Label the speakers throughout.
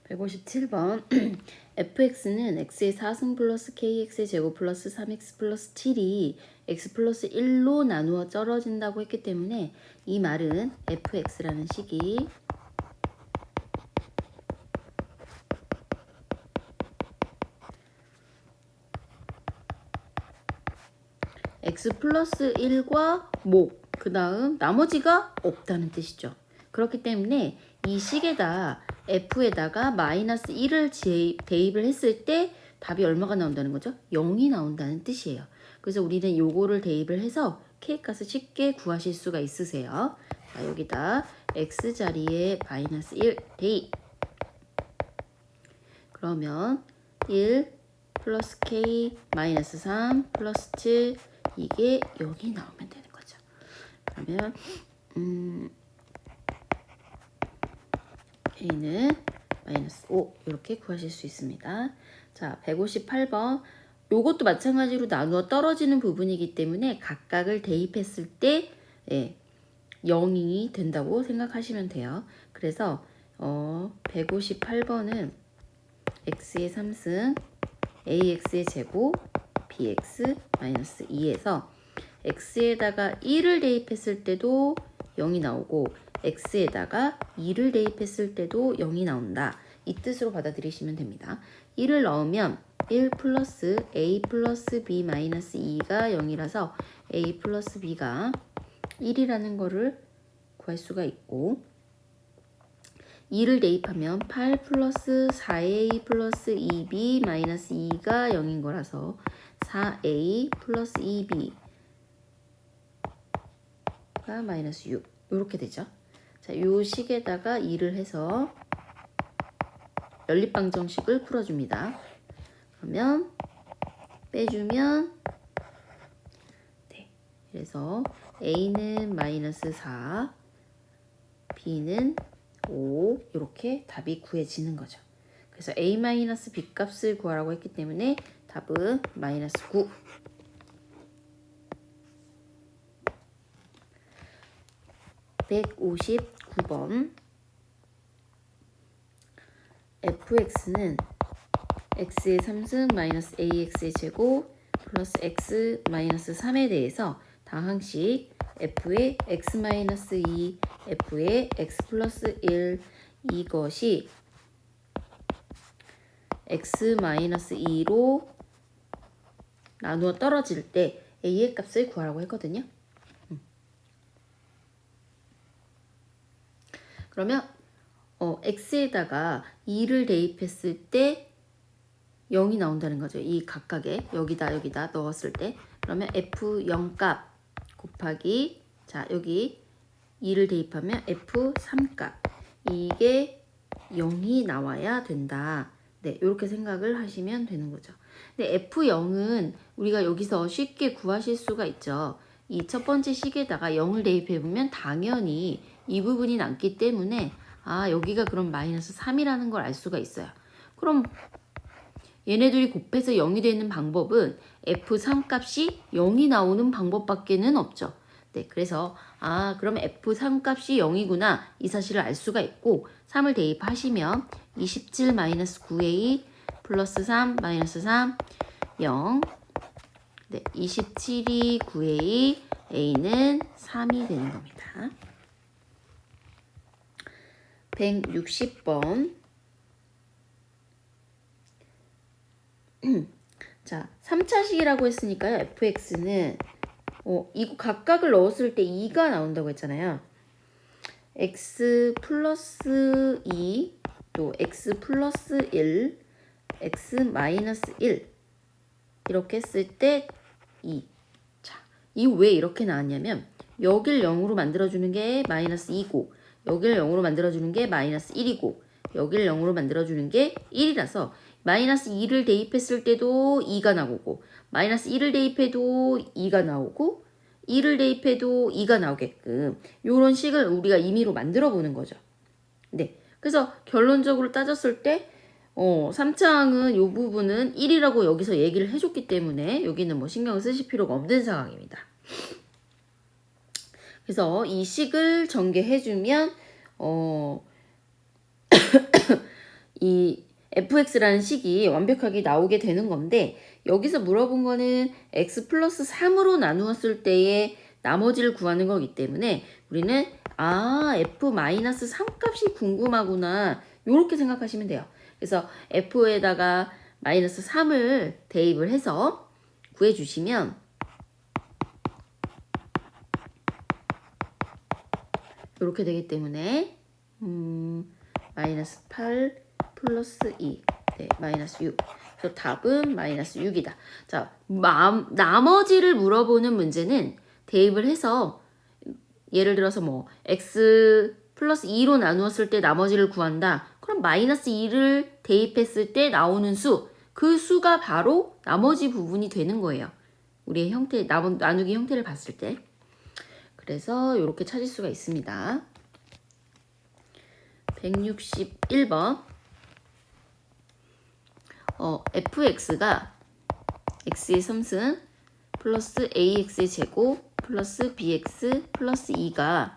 Speaker 1: 157번 fx는 x의 4승 플러스 kx의 제곱 플러스 3x 플러스 7이 x 플러스 1로 나누어 떨어진다고 했기 때문에 이 말은 fx라는 식이 x 플러스 1과 그 다음 나머지가 없다는 뜻이죠. 그렇기 때문에 이 식에다 f에다가 마이너스 1을 대입을 했을 때 답이 얼마가 나온다는 거죠? 0이 나온다는 뜻이에요. 그래서 우리는 요거를 대입을 해서 k값을 쉽게 구하실 수가 있으세요. 자, 여기다 x 자리에 마이너스 1 대입. 그러면 1 플러스 k 마이너스 3 플러스 7 이게 0이 나오면 되는 거죠. 그러면 A는 마이너스 5 이렇게 구하실 수 있습니다. 자, 158번 요것도 마찬가지로 나누어 떨어지는 부분이기 때문에 각각을 대입했을 때 0이 된다고 생각하시면 돼요. 그래서 158번은 x의 3승 ax의 제곱 bx 마이너스 2에서 x에다가 1을 대입했을 때도 0이 나오고 x에다가 2를 대입했을 때도 0이 나온다. 이 뜻으로 받아들이시면 됩니다. 1을 넣으면 1 플러스 a 플러스 b 마이너스 2가 0이라서 a 플러스 b가 1이라는 거를 구할 수가 있고 2를 대입하면 8 플러스 4a 플러스 2b 마이너스 2가 0인 거라서 4a 플러스 2b가 마이너스 6 이렇게 되죠. 자, 요 식에다가 2를 해서 연립방정식을 풀어줍니다. 그러면 빼주면 그래서 a는 마이너스 4 b는 5 이렇게 답이 구해지는 거죠. 그래서 a 마이너스 b 값을 구하라고 했기 때문에 답은 마이너스 9. (159번) fx는 x의 3승 마이너스 ax의 제곱 플러스 x 마이너스 3에 대해서 다항식 f의 x 마이너스 2, f의 x 플러스 1 이것이 x 마이너스 2로 나누어 떨어질 때 a의 값을 구하라고 했거든요. 그러면 x에다가 2를 대입했을 때 0이 나온다는 거죠. 이 각각에 여기다 넣었을 때 그러면 f0 값 곱하기 자 여기 2를 대입하면 f3 값 이게 0이 나와야 된다. 네, 이렇게 생각을 하시면 되는 거죠. 근데 f0은 우리가 여기서 쉽게 구하실 수가 있죠. 이 첫 번째 식에다가 0을 대입해 보면 당연히 이 부분이 남기 때문에 여기가 그럼 마이너스 3이라는 걸 알 수가 있어요. 그럼 얘네들이 곱해서 0이 되는 방법은 f3 값이 0이 나오는 방법밖에는 없죠. 네, 그래서 그럼 f3 값이 0이구나 이 사실을 알 수가 있고 3을 대입하시면 27 마이너스 9a 플러스 3 마이너스 3 0 네, 27이 9a a는 3이 되는 겁니다. 160번 자, 3차식이라고 했으니까요. fx는 이거 각각을 넣었을 때 2가 나온다고 했잖아요. x 플러스 2, 또 x 플러스 1, x 마이너스 1 이렇게 했을 때 2. 자, 이 왜 이렇게 나왔냐면 여길 0으로 만들어주는 게 마이너스 2고 여길 0으로 만들어주는 게 마이너스 1이고 여길 0으로 만들어주는 게 1이라서 마이너스 2를 대입했을 때도 2가 나오고 마이너스 1을 대입해도 2가 나오고 1을 대입해도 2가 나오게끔 이런 식을 우리가 임의로 만들어 보는 거죠. 네, 그래서 결론적으로 따졌을 때 3차항은 이 부분은 1이라고 여기서 얘기를 해줬기 때문에 여기는 뭐 신경을 쓰실 필요가 없는 상황입니다. 그래서 이 식을 전개해주면 이 fx라는 식이 완벽하게 나오게 되는 건데 여기서 물어본 거는 x 플러스 3으로 나누었을 때의 나머지를 구하는 거기 때문에 우리는 f 마이너스 3 값이 궁금하구나 이렇게 생각하시면 돼요. 그래서 f에다가 마이너스 3을 대입을 해서 구해주시면 이렇게 되기 때문에 마이너스 8 플러스 2 네, 마이너스 6. 그래서 답은 마이너스 6이다. 자, 나머지를 물어보는 문제는 대입을 해서 예를 들어서 뭐 x 플러스 2로 나누었을 때 나머지를 구한다. 그럼 마이너스 2를 대입했을 때 나오는 수, 그 수가 바로 나머지 부분이 되는 거예요. 우리의 형태, 나누기 형태를 봤을 때. 그래서 이렇게 찾을 수가 있습니다. 161번 fx가 x의 3승 플러스 ax의 제곱 플러스 bx 플러스 2가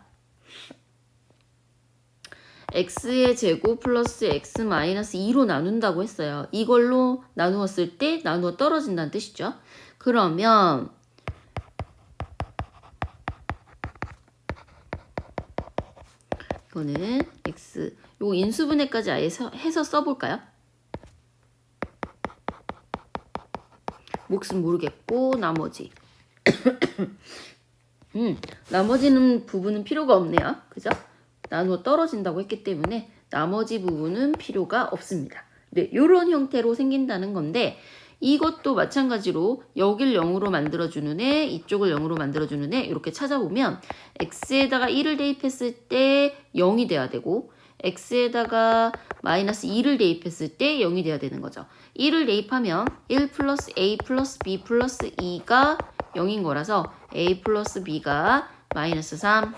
Speaker 1: x의 제곱 플러스 x 마이너스 2로 나눈다고 했어요. 이걸로 나누었을 때 나누어 떨어진다는 뜻이죠. 그러면 이거는 x 요거 인수분해까지 아예 해서 써볼까요? 몫은 모르겠고 나머지 나머지는 부분은 필요가 없네요. 그죠? 나누어 떨어진다고 했기 때문에 나머지 부분은 필요가 없습니다. 네, 요런 형태로 생긴다는 건데 이것도 마찬가지로 여길 0으로 만들어주는 애, 이쪽을 0으로 만들어주는 애 이렇게 찾아보면 x에다가 1을 대입했을 때 0이 돼야 되고 x에다가 마이너스 2를 대입했을 때 0이 돼야 되는 거죠. 1을 대입하면 1 플러스 a 플러스 b 플러스 2가 0인 거라서 a 플러스 b가 마이너스 3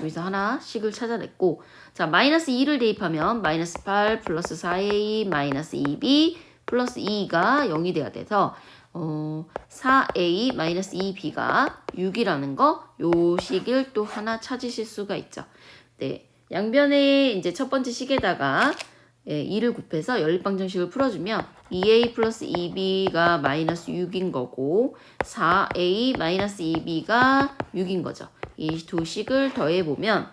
Speaker 1: 여기서 하나씩을 찾아냈고 자 마이너스 2를 대입하면 마이너스 8 플러스 4a 마이너스 2b 플러스 2가 0이 돼야 돼서 4a 마이너스 2b가 6이라는 거 요 식을 또 하나 찾으실 수가 있죠. 네, 양변에 이제 첫 번째 식에다가 2를 곱해서 연립방정식을 풀어주면 2a 플러스 2b가 마이너스 6인 거고 4a 마이너스 2b가 6인 거죠. 이 두 식을 더해보면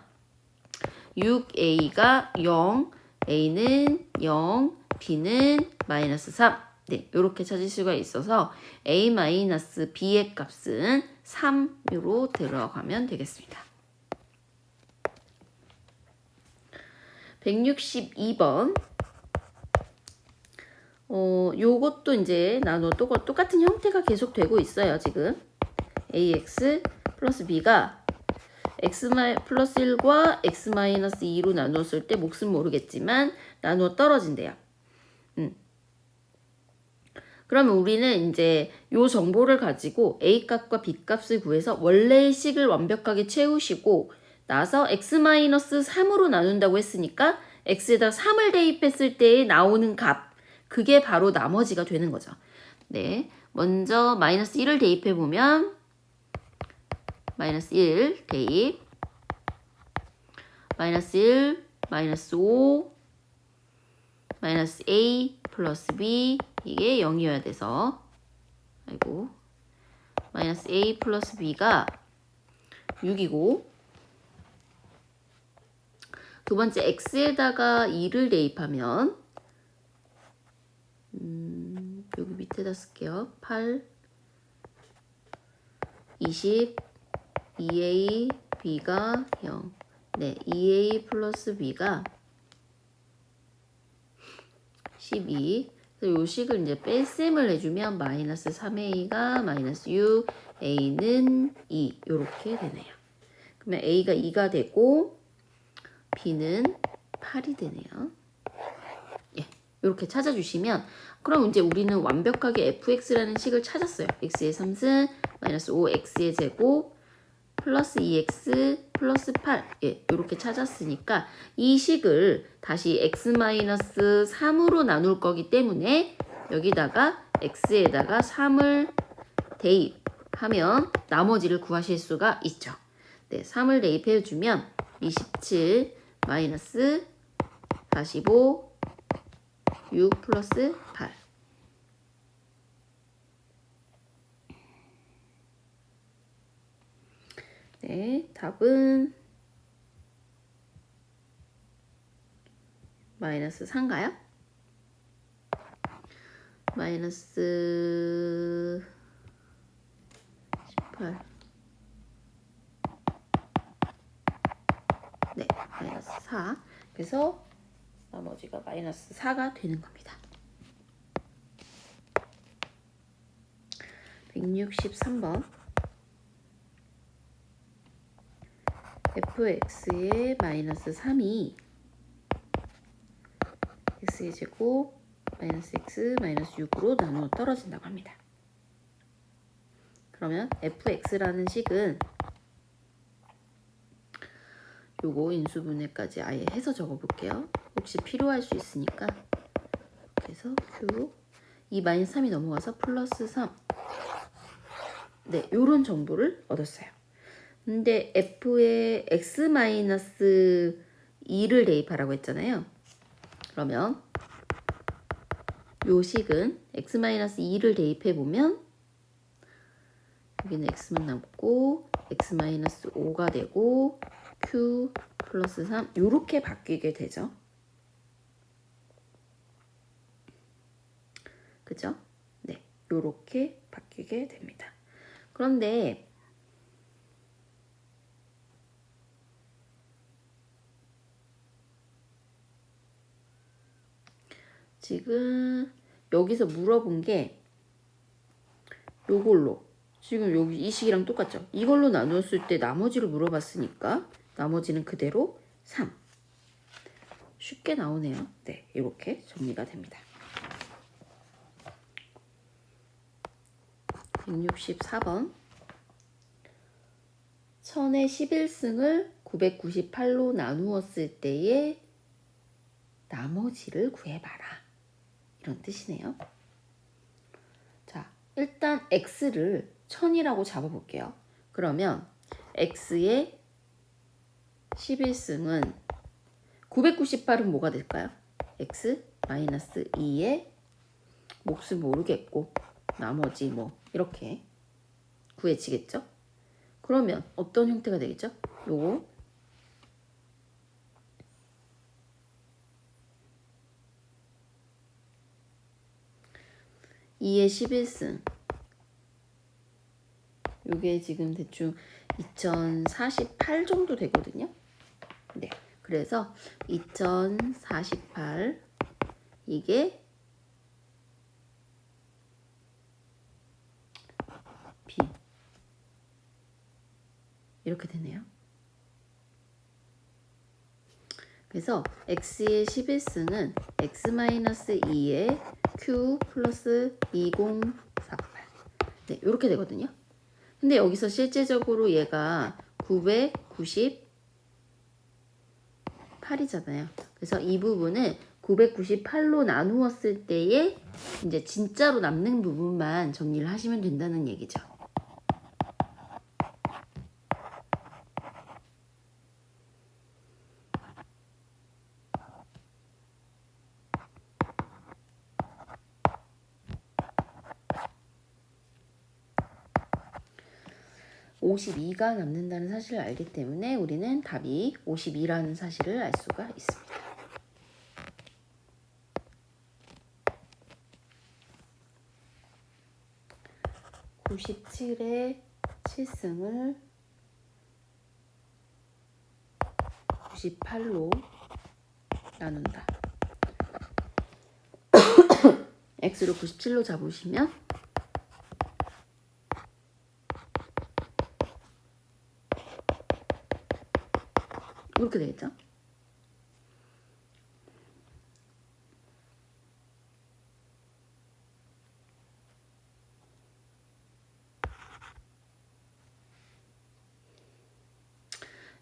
Speaker 1: 6a가 0, a는 0, b는 마이너스 3. 네, 이렇게 찾을 수가 있어서 a 마이너스 b의 값은 3으로 들어가면 되겠습니다. 162번 요것도 이제 나눠 똑같은 형태가 계속 되고 있어요. 지금 ax 플러스 b가 x 플러스 1과 x 마이너스 2로 나누었을 때 몫은 모르겠지만 나누어 떨어진대요. 그러면 우리는 이제 요 정보를 가지고 a 값과 b 값을 구해서 원래의 식을 완벽하게 채우시고 나서 x 마이너스 3으로 나눈다고 했으니까 x에다 3을 대입했을 때 나오는 값 그게 바로 나머지가 되는 거죠. 네, 먼저 마이너스 1을 대입해 보면 마이너스 1 대입 마이너스 1 마이너스 5 마이너스 a 플러스 b 이게 0이어야 돼서 아이고 마이너스 a 플러스 b가 6이고 두 번째 x에다가 2를 대입하면 여기 밑에다 쓸게요. 8 20 2a b가 0 네, 2a 플러스 b가 12 그래서 요 식을 이제 뺄셈을 해주면 마이너스 3a가 마이너스 6 a는 2 요렇게 되네요. 그러면 a가 2가 되고 b는 8이 되네요. 예, 이렇게 찾아주시면 그럼 이제 우리는 완벽하게 fx라는 식을 찾았어요. x의 3승 마이너스 5x의 제곱 플러스 2x 플러스 8 예, 이렇게 찾았으니까 이 식을 다시 x-3으로 나눌 거기 때문에 여기다가 x에다가 3을 대입하면 나머지를 구하실 수가 있죠. 네, 3을 대입해 주면 27 마이너스 45 6 플러스 8 네, 답은 마이너스 4인가요? 마이너스 18 네, 마이너스 4 그래서 나머지가 마이너스 4가 되는 겁니다. 163번 fx의 마이너스 3이 x의 제곱 마이너스 x 마이너스 6으로 나누어 떨어진다고 합니다. 그러면 fx라는 식은 요거 인수분해까지 아예 해서 적어볼게요. 혹시 필요할 수 있으니까. 그래서 q 이 마이너스 3이 넘어가서 플러스 3 네, 요런 정보를 얻었어요. 근데 f에 x 마이너스 2를 대입하라고 했잖아요. 그러면 요 식은 x 마이너스 2를 대입해 보면 여기는 x만 남고 x 마이너스 5가 되고 q 플러스 3 요렇게 바뀌게 되죠. 그죠? 네, 요렇게 바뀌게 됩니다. 그런데 지금 여기서 물어본 게 요걸로 지금 여기 이 식이랑 똑같죠? 이걸로 나눴을 때 나머지를 물어봤으니까 나머지는 그대로 3 쉽게 나오네요. 네, 이렇게 정리가 됩니다. 164번 1000의 11승을 998로 나누었을 때의 나머지를 구해봐라. 이런 뜻이네요. 자, 일단 x를 1000이라고 잡아볼게요. 그러면 x의 11승은 998은 뭐가 될까요? x 마이너스 2의 몫을 모르겠고 나머지 뭐 이렇게 구해지겠죠? 그러면 어떤 형태가 되겠죠? 요거 2의 11승 요게 지금 대충 2048 정도 되거든요. 네, 그래서 2048 이게 B 이렇게 되네요. 그래서 x의 11승은 x-2의 q 플러스 2048 네, 이렇게 되거든요. 근데 여기서 실제적으로 얘가 998이잖아요. 그래서 이 부분을 998로 나누었을 때에 이제 진짜로 남는 부분만 정리를 하시면 된다는 얘기죠. (52가) 남는다는 사실을 알기 때문에 우리는 답이 52라는 사실을 알 수가 있습니다. 97의 7승을 98로 나눈다. x를 97로 잡으시면 이렇게 되겠죠?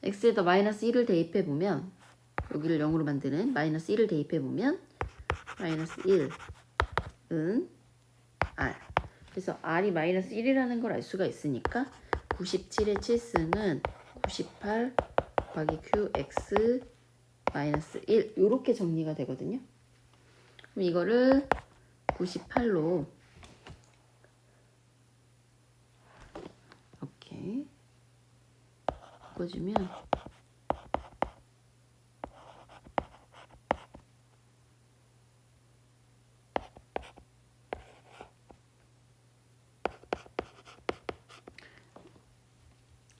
Speaker 1: x에다 마이너스 1을 대입해 보면 여기를 0으로 만드는 마이너스 1을 대입해 보면 마이너스 1은 r. 그래서 r이 마이너스 1이라는 걸 알 수가 있으니까 97의 7승은 98 곱하기 qx 마이너스 1 이렇게 정리가 되거든요. 그럼 이거를 98로 이렇게 바꿔주면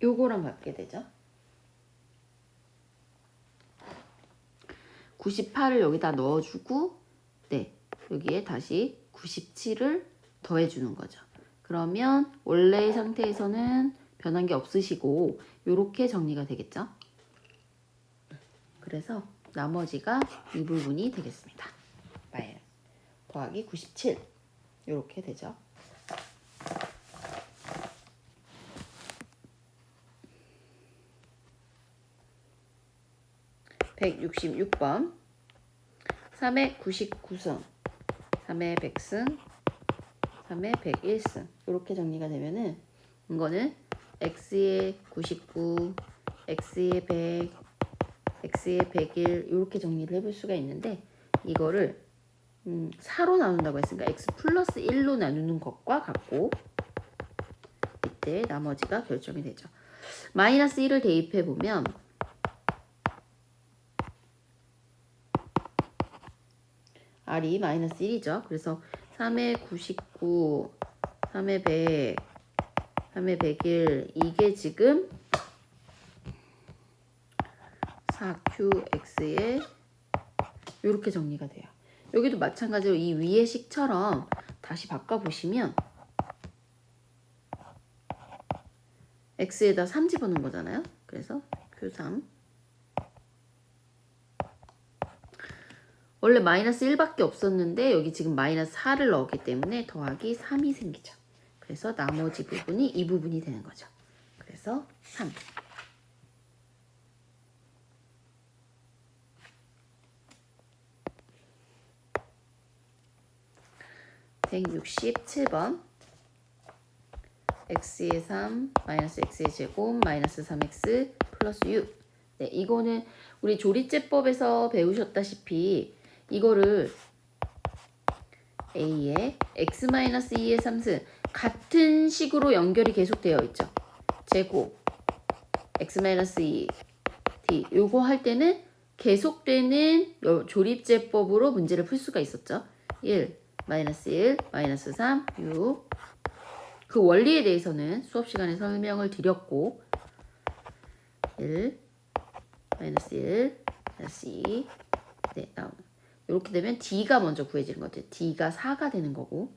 Speaker 1: 요거랑 같게 되죠. 98을 여기다 넣어주고 네 여기에 다시 97을 더해주는 거죠. 그러면 원래의 상태에서는 변한 게 없으시고 요렇게 정리가 되겠죠. 그래서 나머지가 이 부분이 되겠습니다. 더하기 97 요렇게 되죠. 166번 3의 99승 3의 100승 3의 101승 이렇게 정리가 되면은 이거는 x의 99 x의 100 x의 101 이렇게 정리를 해볼 수가 있는데 이거를 4로 나눈다고 했으니까 x 플러스 1로 나누는 것과 같고 이때 나머지가 결정이 되죠. 마이너스 1을 대입해 보면 r이 마이너스 1이죠. 그래서 3의 99, 3의 100, 3의 101 이게 지금 4qx에 이렇게 정리가 돼요. 여기도 마찬가지로 이 위의 식처럼 다시 바꿔보시면 x에다 3 집어넣은 거잖아요. 그래서 q3 원래 마이너스 1밖에 없었는데 여기 지금 마이너스 4를 넣었기 때문에 더하기 3이 생기죠. 그래서 나머지 부분이 이 부분이 되는 거죠. 그래서 3. (167번) x의 3 마이너스 x의 제곱 마이너스 3x 플러스 6. 네, 이거는 우리 조리제법에서 배우셨다시피 이거를 a의 x-2의 3승 같은 식으로 연결이 계속되어 있죠. 제곱 x-2 d 요거 할 때는 계속되는 조립제법으로 문제를 풀 수가 있었죠. 1, 마이너스 1, 마이너스 3, 6. 그 원리에 대해서는 수업 시간에 설명을 드렸고 1, 마이너스 1, 마이너스 2 네, 이렇게 되면 D가 먼저 구해지는 거죠. D가 4가 되는 거고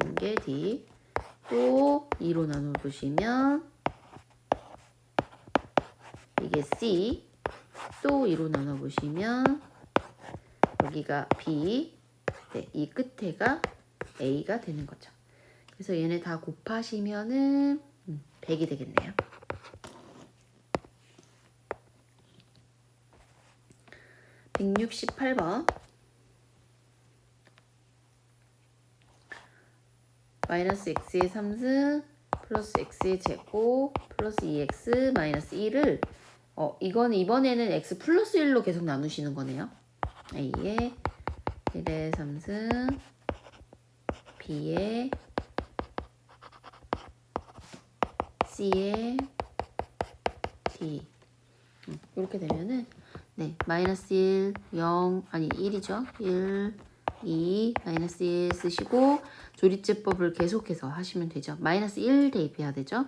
Speaker 1: 이게 D 또 2로 나눠보시면 이게 C 또 2로 나눠보시면 여기가 B 네, 이 끝에가 A가 되는 거죠. 그래서 얘네 다 곱하시면은 100이 되겠네요. (168번) 마이너스 x의 3승 플러스 x의 제곱 플러스 2x 마이너스 1을 이건 이번에는 x 플러스 1로 계속 나누시는 거네요. a의 1의 3승 b의 c의 d 이렇게 되면은 네, 마이너스 1, 0, 아니 1이죠. 1, 2, 마이너스 1 쓰시고 조립제법을 계속해서 하시면 되죠. 마이너스 1 대입해야 되죠.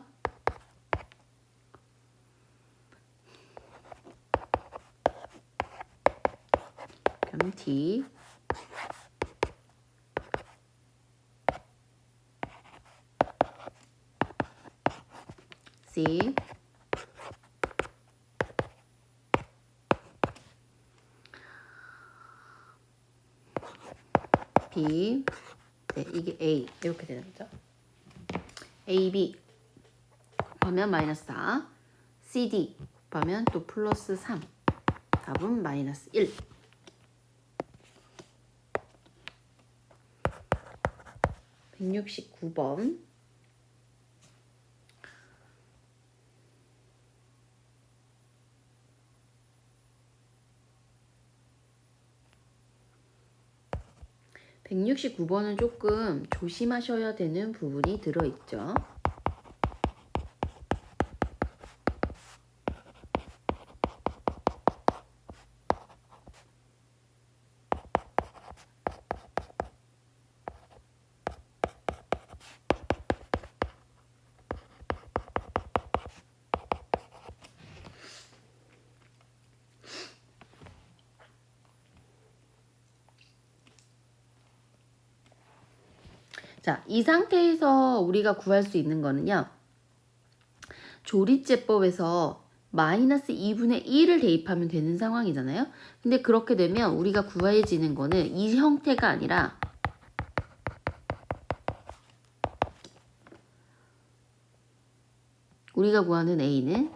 Speaker 1: 그럼 D C B 네, 이게 A 이렇게 되는 거죠. AB 하면 마이너스 4 CD 곱하면 또 플러스 3. 답은 마이너스 1. 169번. (169번은) 조금 조심하셔야 되는 부분이 들어있죠. 자, 이 상태에서 우리가 구할 수 있는 거는요. 조립제법에서 마이너스 2분의 1을 대입하면 되는 상황이잖아요. 근데 그렇게 되면 우리가 구해지는 거는 이 형태가 아니라 우리가 구하는 A는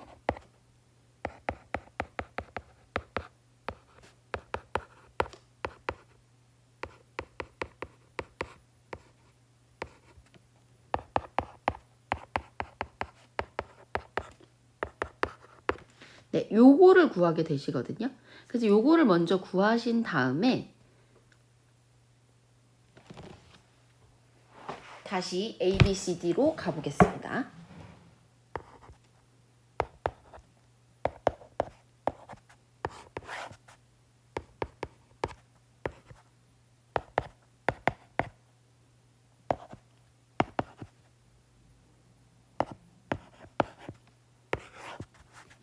Speaker 1: 네, 요거를 구하게 되시거든요. 그래서 요거를 먼저 구하신 다음에 다시 A, B, C, D로 가보겠습니다.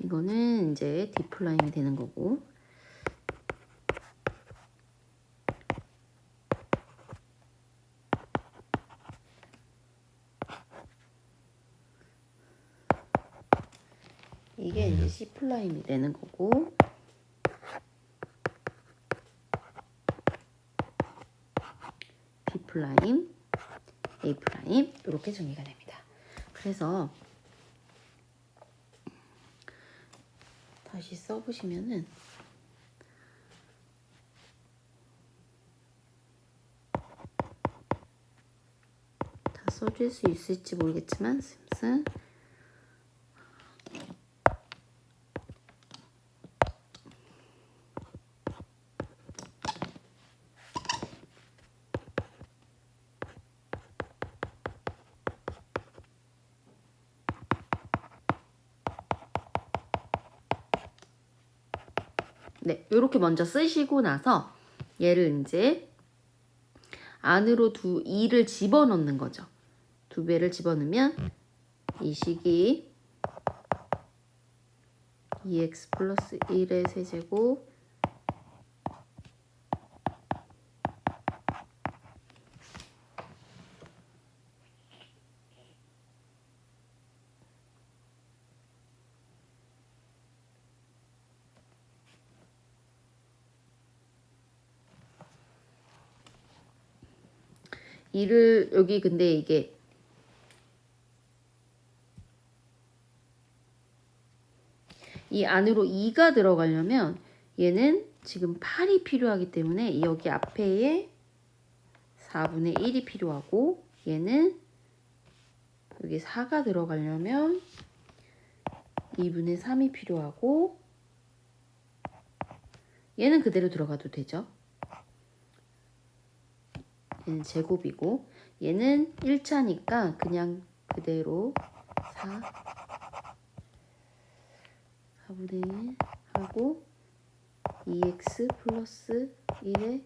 Speaker 1: 이거는 이제 D'이 되는 거고, 이게 이제 C'이 되는 거고, B', A' 이렇게 정리가 됩니다. 그래서 다시 써보시면은 다 써줄 수 있을지 모르겠지만 슴슴 네, 이렇게 먼저 쓰시고 나서 얘를 이제 안으로 2를 집어넣는 거죠. 2배를 집어넣으면 이 식이 2x 플러스 1의 세제곱 이를 여기 근데 이게 이 안으로 2가 들어가려면 얘는 지금 8이 필요하기 때문에 여기 앞에에 4분의 1이 필요하고 얘는 여기 4가 들어가려면 2분의 3이 필요하고 얘는 그대로 들어가도 되죠. 얘는 제곱이고 얘는 1차니까 그냥 그대로 4분의 1 하고 2x 플러스 1에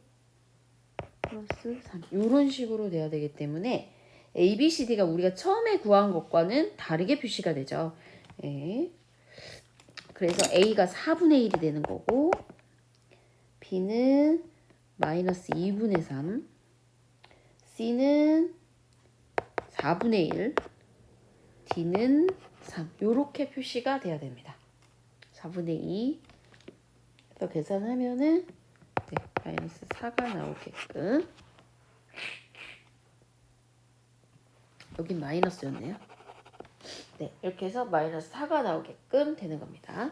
Speaker 1: 플러스 3 이런 식으로 돼야 되기 때문에 A, B, C, D가 우리가 처음에 구한 것과는 다르게 표시가 되죠. 네. 그래서 A가 4분의 1이 되는 거고 B는 마이너스 2분의 3 C는 4분의 1 D는 3 이렇게 표시가 돼야 됩니다. 4분의 2 그래서 계산하면은 네, 마이너스 4가 나오게끔 여긴 마이너스였네요. 네, 이렇게 해서 마이너스 4가 나오게끔 되는 겁니다.